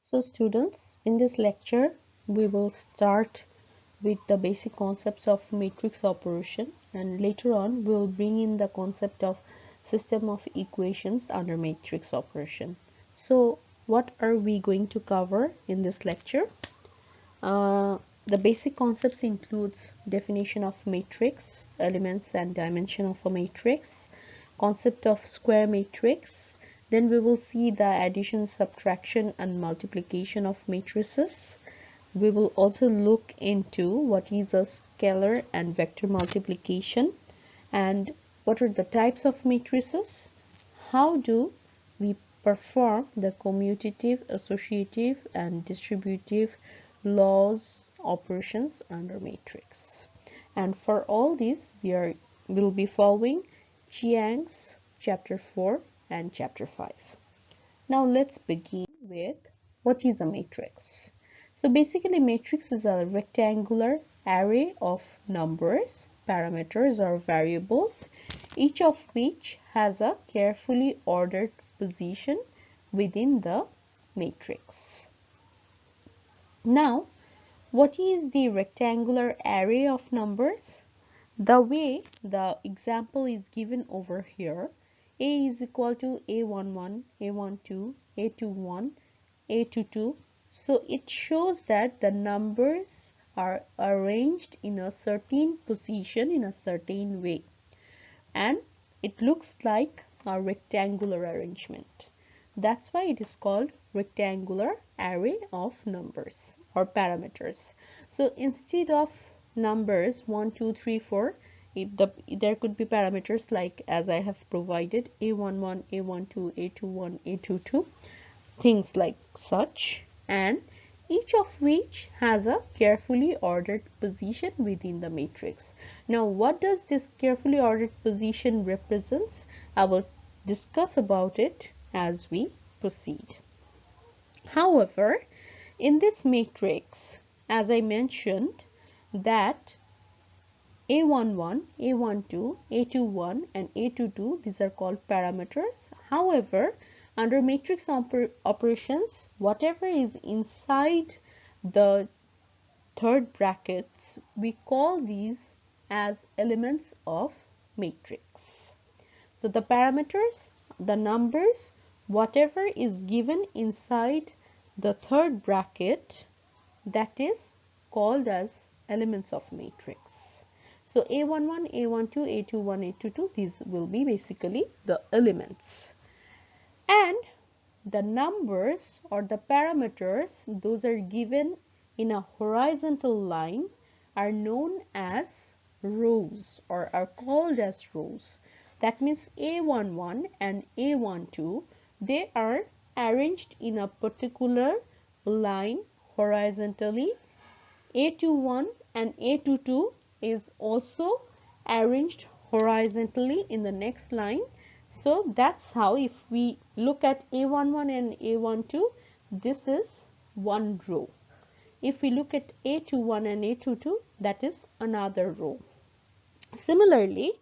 So students, in this lecture, we will start with the basic concepts of matrix operation, and later on we'll bring in the concept of system of equations under matrix operation. So what are we going to cover in this lecture? The basic concepts includes definition of matrix, elements and dimension of a matrix, concept of square matrix. Then we will see the addition, subtraction and multiplication of matrices. We will also look into what is a scalar and vector multiplication and what are the types of matrices. How do we perform the commutative, associative and distributive laws operations under matrix. And for all these will be following Chiang's chapter 4 and chapter 5. Now let's begin with what is a matrix. So basically matrix is a rectangular array of numbers, parameters or variables, each of which has a carefully ordered position within the matrix. Now, what is the rectangular array of numbers? The way the example is given over here, A is equal to A11, A12, A21, A22. So it shows that the numbers are arranged in a certain position in a certain way. And it looks like a rectangular arrangement. That's why it is called rectangular array of numbers or parameters. So instead of numbers 1, 2, 3, 4, there could be parameters like as I have provided A11, A12, A21, A22, things like such, and each of which has a carefully ordered position within the matrix. Now what does this carefully ordered position represents? I will discuss about it as we proceed. However, in this matrix, as I mentioned, that A11, A12, A21 and A22, these are called parameters. However, under matrix operations, whatever is inside the third brackets, we call these as elements of matrix. So the parameters, the numbers, whatever is given inside the third bracket, that is called as elements of matrix. So A11, A12, A21, A22, these will be basically the elements. And the numbers or the parameters, those are given in a horizontal line, are known as rows or are called as rows. That means A11 and A12, they are arranged in a particular line horizontally. A21 and A22 is also arranged horizontally in the next line. So that's how, if we look at A11 and A12, this is one row. If we look at A21 and A22, that is another row. Similarly,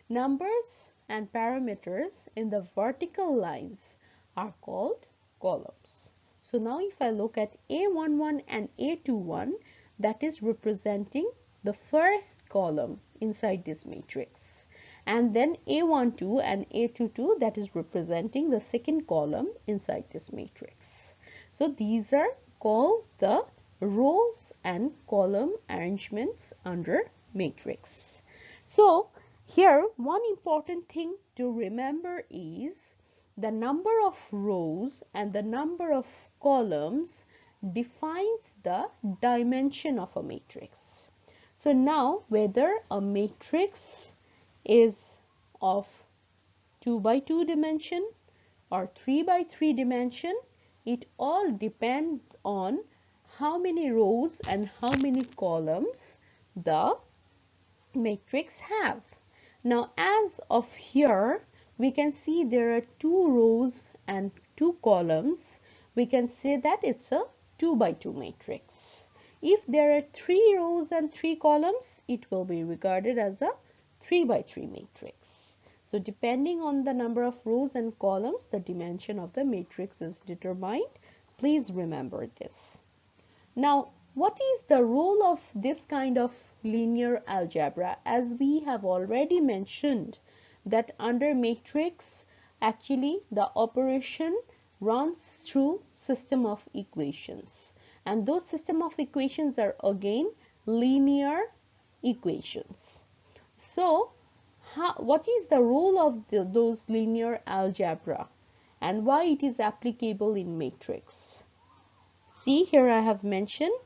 numbers and parameters in the vertical lines are called columns. So now if I look at A11 and A21, that is representing the first column inside this matrix. And then A12 and A22, that is representing the second column inside this matrix. So these are called the rows and column arrangements under matrix. So here one important thing to remember is the number of rows and the number of columns defines the dimension of a matrix. So now whether a matrix is of 2 by 2 dimension or 3 by 3 dimension, it all depends on how many rows and how many columns the matrix have. Now as of here, we can see there are 2 rows and 2 columns. We can say that it's a 2 by 2 matrix. If there are 3 rows and 3 columns, it will be regarded as a 3 by 3 matrix. So depending on the number of rows and columns, the dimension of the matrix is determined Please remember this. Now, what is the role of this kind of linear algebra? As we have already mentioned that under matrix, actually the operation runs through system of equations, and those system of equations are again linear equations. So what is the role of those linear algebra and why it is applicable in matrix? See, here I have mentioned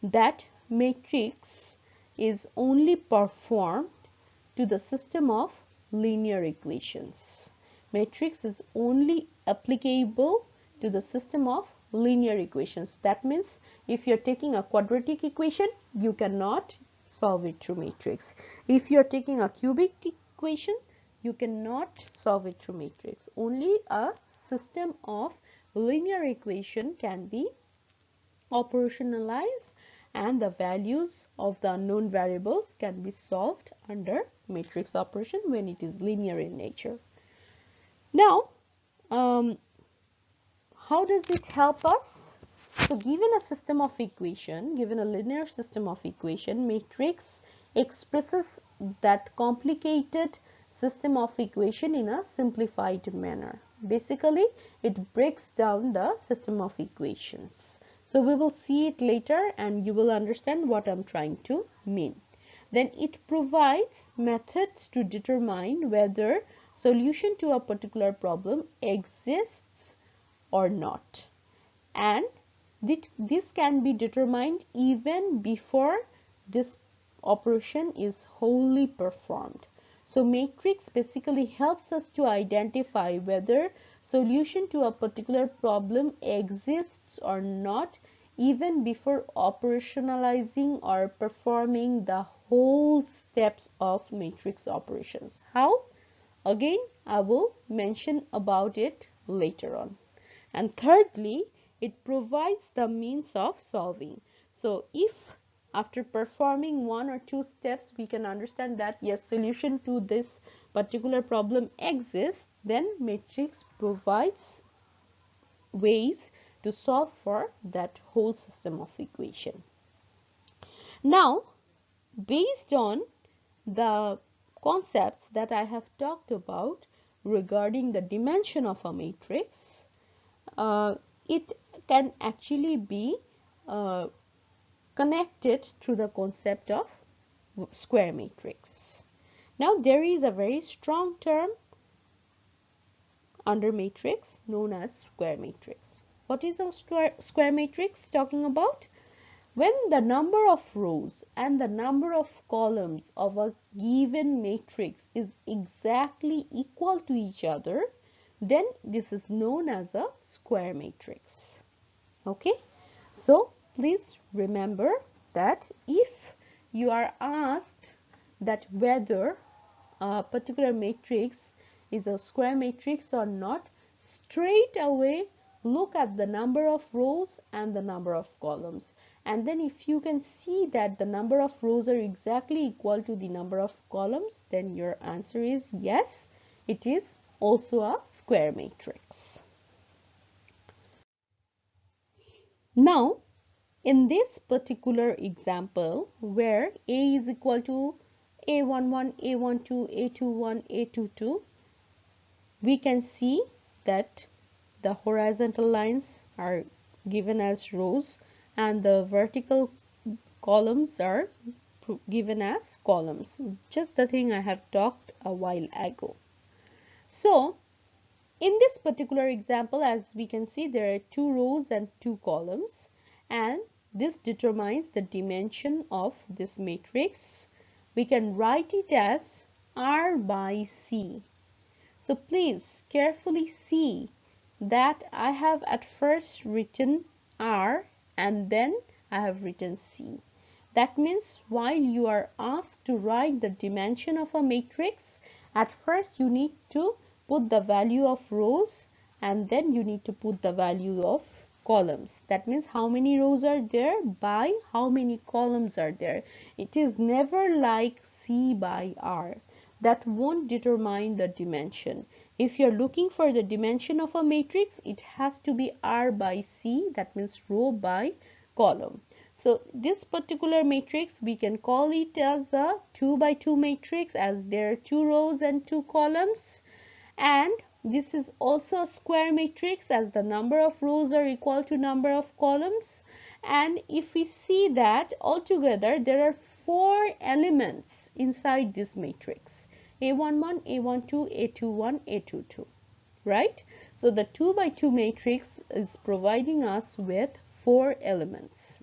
that matrix is only performed to the system of linear equations. Matrix is only applicable to the system of linear equations. That means if you're taking a quadratic equation, you cannot solve it through matrix. If you're taking a cubic equation, you cannot solve it through matrix. Only a system of linear equation can be operationalized, and the values of the unknown variables can be solved under matrix operation when it is linear in nature. Now, how does it help us? So given a system of equation, given a linear system of equation, matrix expresses that complicated system of equation in a simplified manner. Basically, it breaks down the system of equations. So we will see it later and you will understand what I'm trying to mean. Then it provides methods to determine whether solution to a particular problem exists or not. And this can be determined even before this operation is wholly performed. So matrix basically helps us to identify whether solution to a particular problem exists or not even before operationalizing or performing the whole steps of matrix operations. How? Again, I will mention about it later on. And thirdly, it provides the means of solving. So if after performing one or two steps we can understand that yes, solution to this particular problem exists, then matrix provides ways to solve for that whole system of equation. Now, based on the concepts that I have talked about regarding the dimension of a matrix, it can actually be connected through the concept of square matrix. Now there is a very strong term under matrix known as square matrix. What is a square matrix talking about? When the number of rows and the number of columns of a given matrix is exactly equal to each other, then this is known as a square matrix. Okay, so please remember that if you are asked that whether a particular matrix is a square matrix or not, straight away look at the number of rows and the number of columns, and then if you can see that the number of rows are exactly equal to the number of columns, then your answer is yes, it is also a square matrix. Now, in this particular example where A is equal to A11, A12, A21, A22, we can see that the horizontal lines are given as rows and the vertical columns are given as columns, just the thing I have talked a while ago. So in this particular example, as we can see, there are 2 rows and 2 columns, and this determines the dimension of this matrix. We can write it as R by C. So please carefully see that I have at first written R and then I have written C. That means while you are asked to write the dimension of a matrix, at first you need to put the value of rows and then you need to put the value of columns. That means how many rows are there by how many columns are there. It is never like C by R. That won't determine the dimension. If you're looking for the dimension of a matrix, it has to be R by C, that means row by column. So this particular matrix, we can call it as a 2 by 2 matrix, as there are 2 rows and 2 columns. And this is also a square matrix, as the number of rows are equal to number of columns. And if we see that altogether there are 4 elements inside this matrix: A11, A12, A21, A22, right? So the 2 by 2 matrix is providing us with 4 elements,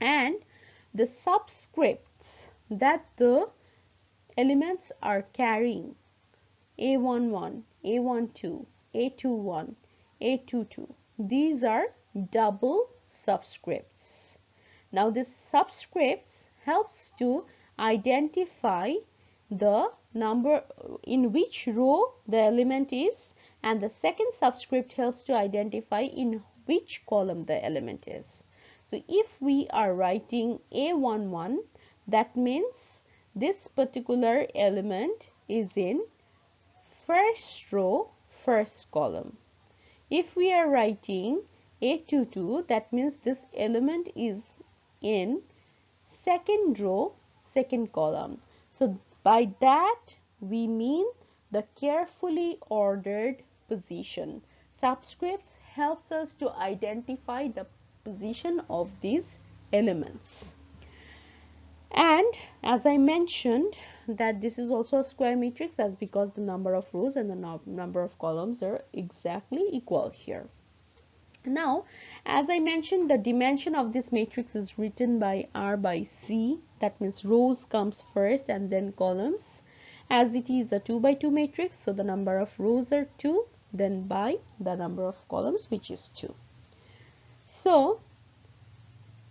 and the subscripts that the elements are carrying: A11, A12, A21, A22, these are double subscripts. Now this subscripts helps to identify the number in which row the element is, and the second subscript helps to identify in which column the element is. So if we are writing A11, that means this particular element is in first row, first column. If we are writing A22, that means this element is in second row, second column. So by that we mean the carefully ordered position. Subscripts helps us to identify the position of these elements. And as I mentioned that this is also a square matrix, as because the number of rows and the number of columns are exactly equal here. Now, as I mentioned, the dimension of this matrix is written by R by C, that means rows comes first and then columns. As it is a 2 by 2 matrix, so the number of rows are 2, then by the number of columns, which is 2. So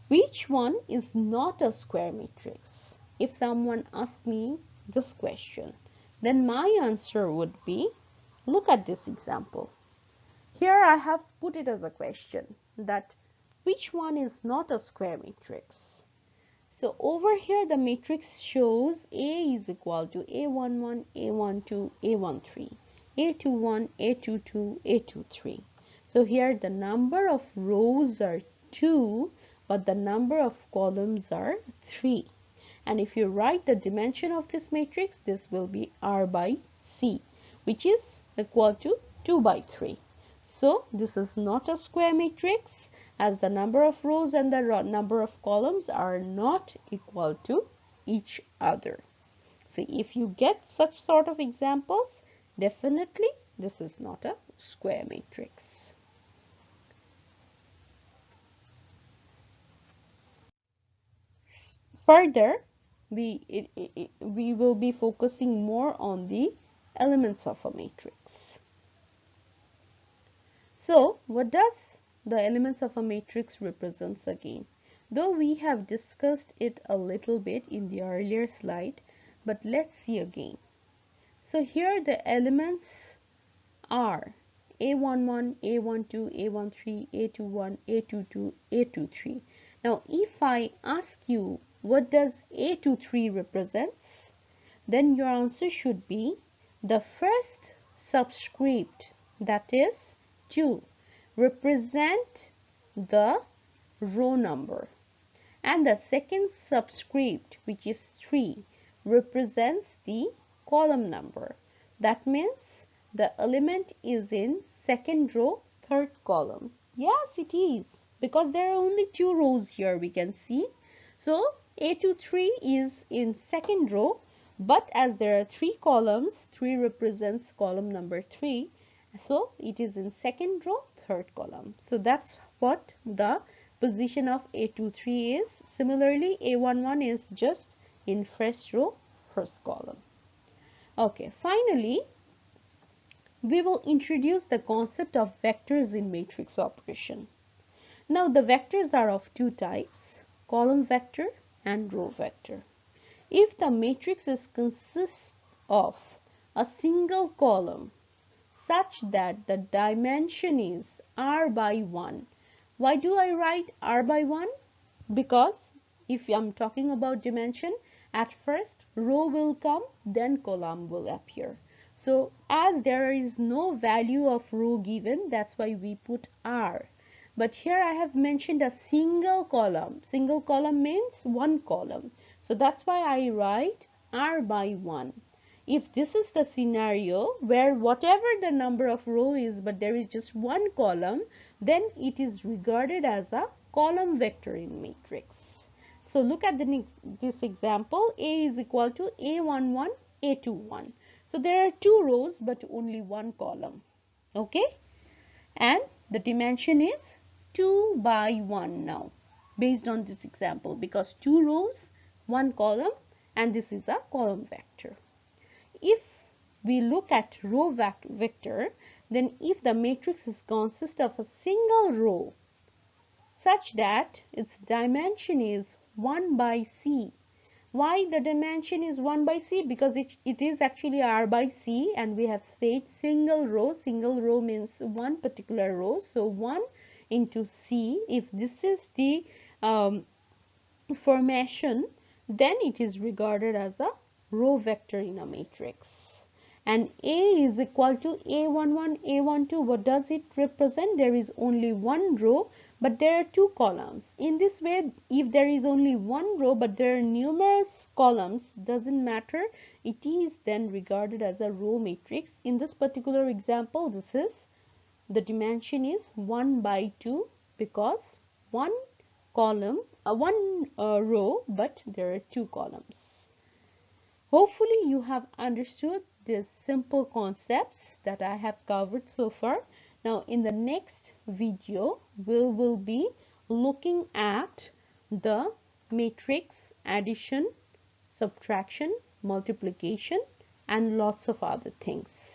which one is not a square matrix? If someone asks me this question, then my answer would be, look at this example. Here I have put it as a question that which one is not a square matrix? So over here the matrix shows A is equal to A11, A12, A13, A21, A22, A23. So here the number of rows are 2, but the number of columns are 3. And if you write the dimension of this matrix, this will be R by C, which is equal to 2 by 3. So this is not a square matrix, as the number of rows and the number of columns are not equal to each other. So if you get such sort of examples, definitely this is not a square matrix. Further, we will be focusing more on the elements of a matrix. So what does the elements of a matrix represents again? Though we have discussed it a little bit in the earlier slide, but let's see again. So here the elements are A11, A12, A13, A21, A22, A23. Now if I ask you what does A23 represents, then your answer should be the first subscript, that is 2, represent the row number, and the second subscript, which is 3, represents the column number. That means the element is in second row, third column. Yes, it is, because there are only 2 rows here, we can see. So A23 is in second row, but as there are 3 columns, 3 represents column number 3, so it is in second row, third column. So that's what the position of A23 is. Similarly, A11 is just in first row, first column. Okay, finally we will introduce the concept of vectors in matrix operation. Now the vectors are of 2 types: column vector and row vector. If the matrix consists of a single column such that the dimension is R by 1, why do I write R by 1? Because if I'm talking about dimension, at first row will come, then column will appear. So as there is no value of row given, that's why we put R. But here I have mentioned a single column. Single column means one column. So that's why I write R by 1. If this is the scenario where whatever the number of row is, but there is just one column, then it is regarded as a column vector in matrix. So look at this example. A is equal to A11, A21. So there are two rows but only one column. Okay, and the dimension is 2 by 1 now based on this example, because two rows, one column, and this is a column vector. If we look at row vector, then if the matrix is consist of a single row such that its dimension is 1 by C. Why the dimension is 1 by C? Because it is actually R by C, and we have said single row means one particular row. So 1 into C, if this is the formation, then it is regarded as a row vector in a matrix. And A is equal to A11, A12. What does it represent? There is only one row, but there are two columns. In this way, if there is only one row, but there are numerous columns, doesn't matter. It is then regarded as a row matrix. In this particular example, the dimension is 1 by 2 because one column, one row, but there are two columns. Hopefully you have understood these simple concepts that I have covered so far. Now in the next video we will be looking at the matrix addition, subtraction, multiplication, and lots of other things.